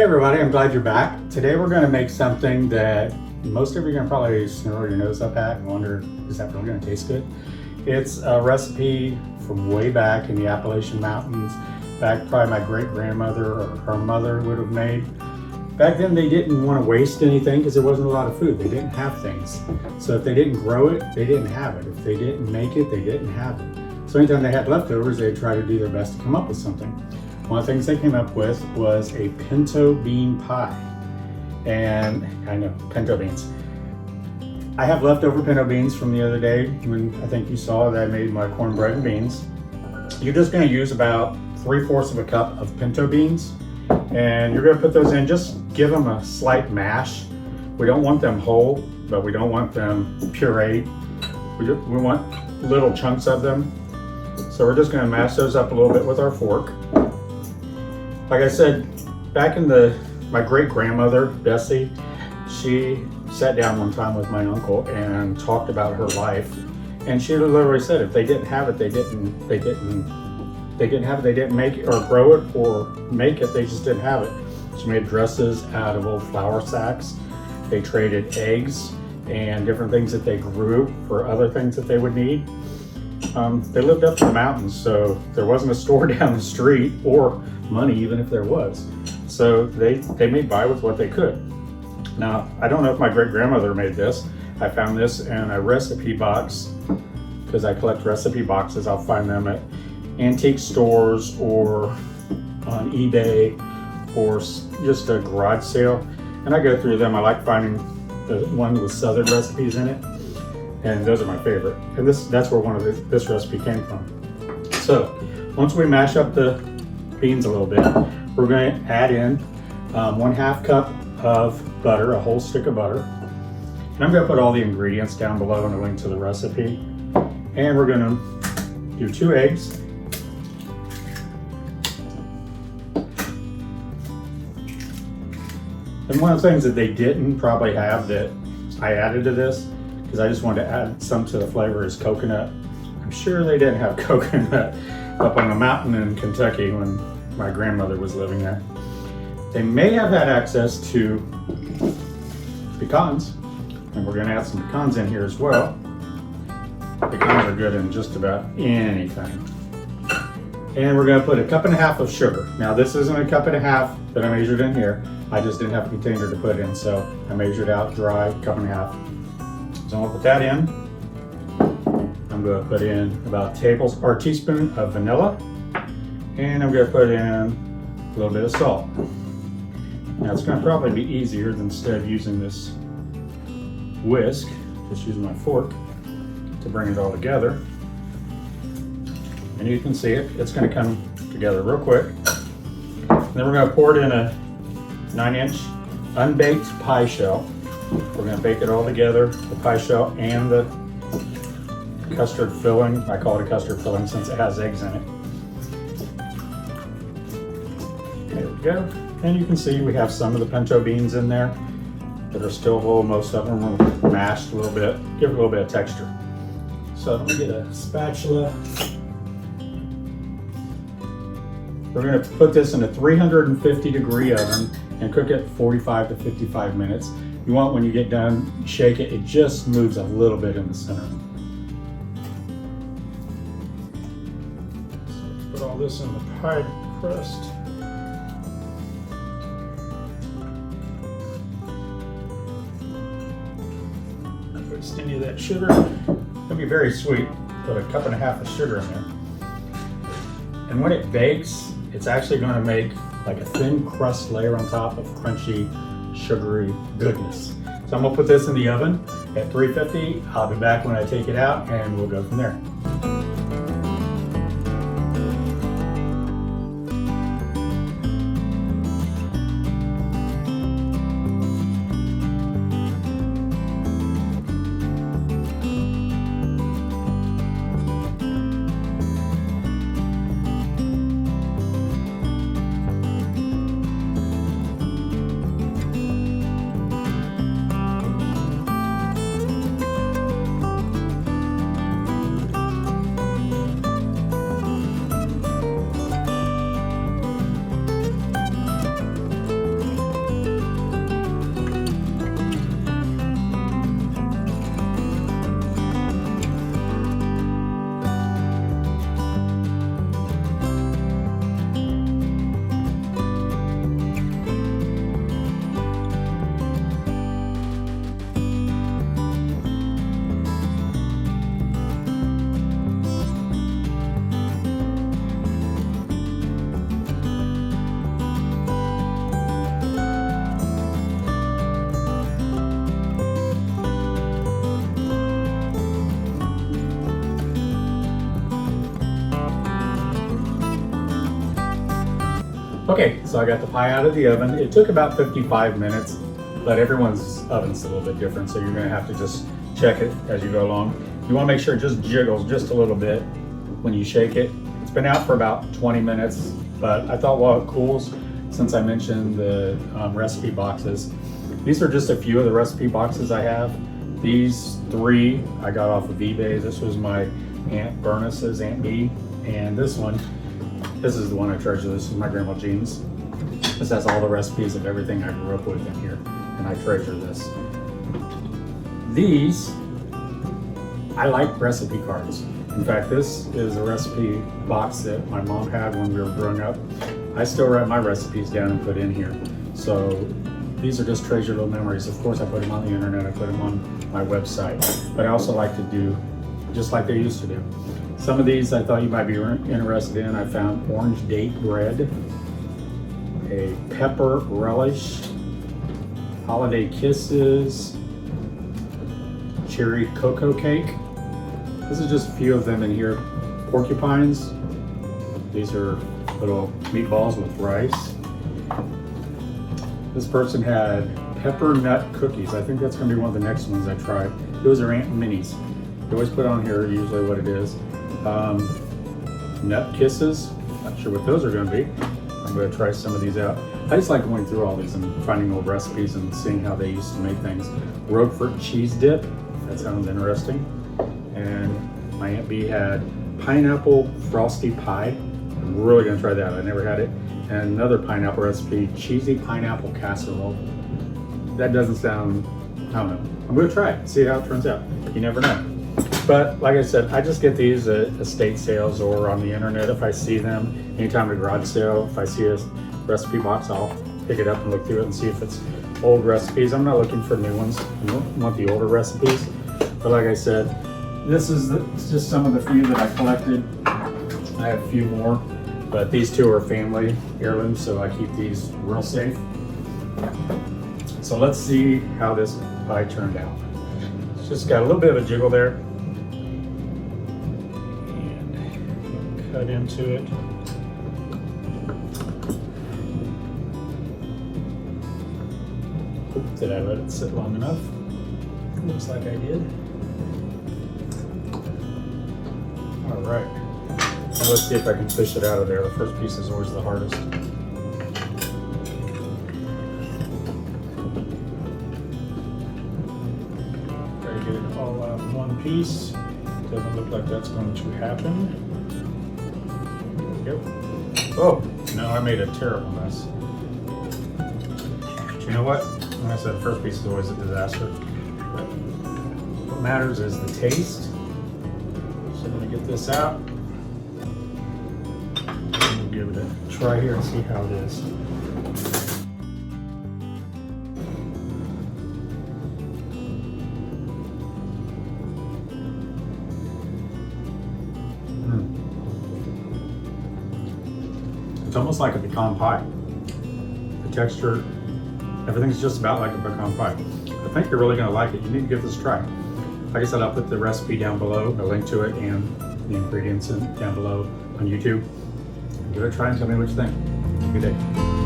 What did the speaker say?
everybody, I'm glad you're back. Today we're going to make something that most of you are going to probably snarl your nose up at and wonder, is that really going to taste good? It's a recipe from way back in the Appalachian mountains, back probably my great-grandmother or her mother would have made. Back then they didn't want to waste anything because there wasn't a lot of food. They didn't have things. So if they didn't grow it, they didn't have it. If they didn't make it, they didn't have it. So anytime they had leftovers, they'd try to do their best to come up with something. One of the things they came up with was a pinto bean pie. And I know, pinto beans. I have leftover pinto beans from the other day when I think you saw that I made my cornbread and beans. You're just going to use about 3/4 of a cup of pinto beans. And you're going to put those in, just give them a slight mash. We don't want them whole, but we don't want them pureed. We want little chunks of them. So we're just going to mash those up a little bit with our fork. Like I said, back in my great-grandmother, Bessie, she sat down one time with my uncle and talked about her life. And she literally said if they didn't have it, they didn't have it, they didn't make it or grow it or make it, they just didn't have it. She made dresses out of old flour sacks. They traded eggs and different things that they grew for other things that they would need. They lived up in the mountains, so there wasn't a store down the street or money even if there was. So they made by with what they could. Now, I don't know if my great-grandmother made this. I found this in a recipe box because I collect recipe boxes. I'll find them at antique stores or on eBay or just a garage sale. And I go through them. I like finding the one with southern recipes in it. And those are my favorite. And that's where this recipe came from. So once we mash up the beans a little bit, we're going to add in 1/2 cup of butter, a whole stick of butter. And I'm going to put all the ingredients down below in a link to the recipe. And we're going to do 2 eggs. And one of the things that they didn't probably have that I added to this, because I just wanted to add some to the flavor, is coconut. I'm sure they didn't have coconut up on the mountain in Kentucky when my grandmother was living there. They may have had access to pecans, and we're going to add some pecans in here as well. Pecans are good in just about anything. And we're going to put 1.5 cups of sugar. Now this isn't 1.5 cups that I measured in here. I just didn't have a container to put in, so I measured out dry 1.5 cups. So I'm going to put that in. I'm going to put in about a teaspoon of vanilla, and I'm going to put in a little bit of salt. Now it's going to probably be easier than instead of using this whisk, just using my fork to bring it all together. And you can see it's going to come together real quick. And then we're going to pour it in a 9-inch unbaked pie shell. We're going to bake it all together, the pie shell and the custard filling. I call it a custard filling since it has eggs in it. There we go. And you can see we have some of the pinto beans in there that are still whole. Most of them are mashed a little bit, give it a little bit of texture. So let me get a spatula. We're going to put this in a 350-degree oven and cook it 45 to 55 minutes. You want, when you get done, shake it. It just moves a little bit in the center. So let's put all this in the pie crust. Not waste any of that sugar. It'll be very sweet. Put 1.5 cups of sugar in there. And when it bakes, it's actually going to make like a thin crust layer on top of crunchy, sugary goodness. So I'm going to put this in the oven at 350. I'll be back when I take it out and we'll go from there. Okay, so I got the pie out of the oven. It took about 55 minutes, but everyone's oven's a little bit different, so you're gonna have to just check it as you go along. You wanna make sure it just jiggles just a little bit when you shake it. It's been out for about 20 minutes, but I thought while it cools, since I mentioned the recipe boxes, these are just a few of the recipe boxes I have. These 3 I got off of eBay. This was my Aunt Bernice's, Aunt B, and this is the one I treasure. This is my Grandma Jean's. This has all the recipes of everything I grew up with in here, and I treasure this. These, I like recipe cards. In fact, this is a recipe box that my mom had when we were growing up. I still write my recipes down and put in here. So these are just treasured little memories. Of course, I put them on the internet, I put them on my website, but I also like to do just like they used to do. Some of these I thought you might be interested in. I found orange date bread, a pepper relish, holiday kisses, cherry cocoa cake. This is just a few of them in here. Porcupines. These are little meatballs with rice. This person had pepper nut cookies. I think that's gonna be one of the next ones I try. Those are Aunt Minnie's. They always put on here usually what it is. Nut kisses. Not sure what those are gonna be. I'm gonna try some of these out. I just like going through all these and finding old recipes and seeing how they used to make things. Roquefort cheese dip. That sounds interesting. And my Aunt B had pineapple frosty pie. I'm really gonna try that. I never had it. And another pineapple recipe, cheesy pineapple casserole. That doesn't sound, I don't know. I'm gonna try it, see how it turns out. You never know. But like I said, I just get these at estate sales or on the internet if I see them. Anytime at a garage sale, if I see a recipe box, I'll pick it up and look through it and see if it's old recipes. I'm not looking for new ones. I want the older recipes. But like I said, this is just some of the few that I collected. I have a few more, but these 2 are family heirlooms, so I keep these real safe. So let's see how this pie turned out. It's just got a little bit of a jiggle there. And cut into it. Did I let it sit long enough? Looks like I did. All right. Now let's see if I can fish it out of there. The first piece is always the hardest. Try to get it all out in one piece. Doesn't look like that's going to happen. There we go. Oh, no, I made a terrible mess. But you know what? Like I said, the first piece is always a disaster. But what matters is the taste. So I'm going to get this out. Give it a try here and see how it is. It's almost like a pecan pie. The texture, everything's just about like a pecan pie. I think you're really going to like it. You need to give this a try. Like I said, I'll put the recipe down below, a link to it, and the ingredients down below on YouTube. Give it a try and tell me what you think. Have a good day.